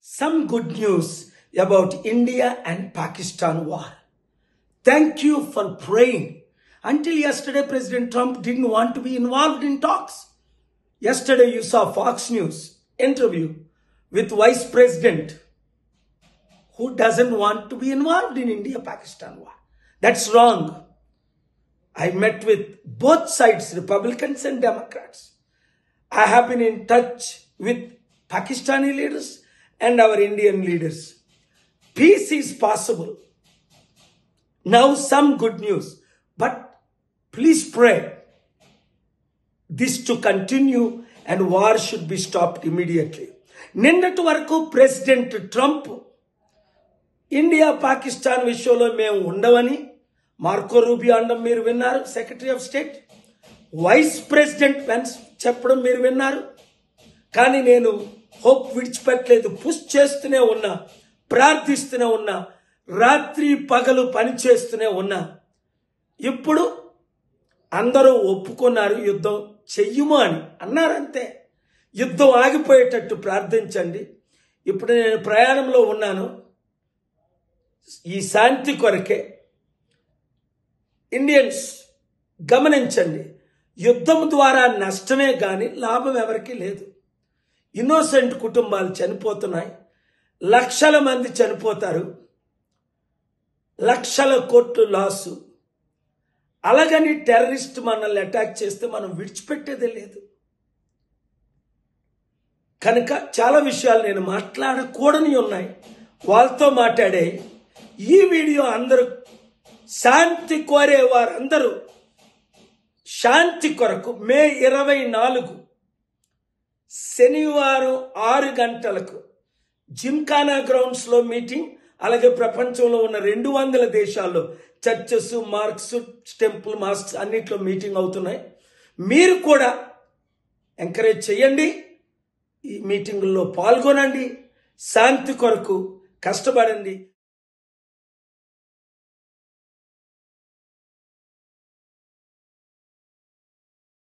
some good news about India and Pakistan war. Thank you for praying. Until yesterday, President Trump didn't want to be involved in talks. Yesterday, you saw Fox News interview with Vice President who doesn't want to be involved in India-Pakistan war. That's wrong. I met with both sides, Republicans and Democrats. I have been in touch with Pakistani leaders and our Indian leaders. Peace is possible. Now some good news, but please pray this to continue and war should be stopped immediately. నిన్నటి వరకు president Trump India Pakistan విషయంలో మేము ఉండవని Marco Rubio అనడం మీరు విన్నారు, secretary of state. Vice president Pence చెప్పడం మీరు విన్నారు. కానీ నేను హోప్ విడిచిపెట్టలేదు, పుష్ చేస్తూనే ఉన్నా, ప్రార్థిస్తూనే ఉన్నా, రాత్రి పగలు పని చేస్తూనే ఉన్నా. ఇప్పుడు అందరూ ఒప్పుకున్నారు యుద్ధం చెయ్యము అని అన్నారంతే. యుద్ధం ఆగిపోయేటట్టు ప్రార్థించండి. ఇప్పుడు నేను ప్రయాణంలో ఉన్నాను. ఈ శాంతి కొరకే ఇండియన్స్ గమనించండి, యుద్ధం ద్వారా నష్టమే కానీ లాభం ఎవరికీ లేదు. ఇన్నోసెంట్ కుటుంబాలు చనిపోతున్నాయి, లక్షల మంది చనిపోతారు, లక్షల కోట్లు లాసు. అలాగని టెర్రరిస్ట్ మనల్ని అటాక్ చేస్తే మనం విడిచిపెట్టేదే లేదు. కనుక చాలా విషయాలు నేను మాట్లాడకూడని ఉన్నాయి, వాళ్ళతో మాట్లాడే. ఈ వీడియో అందరూ శాంతి కోరే వారందరూ శాంతి కొరకు మే 24 శనివారం 6 గంటలకు జిమ్ఖానా గ్రౌండ్స్లో మీటింగ్, అలాగే ప్రపంచంలో ఉన్న 200 దేశాల్లో చర్చెస్, మార్క్స్, టెంపుల్, మాస్క్స్ అన్నిట్లో మీటింగ్ అవుతున్నాయి. మీరు కూడా ఎంకరేజ్ చేయండి, ఈ మీటింగుల్లో పాల్గొనండి, శాంతి కొరకు కష్టపడండి.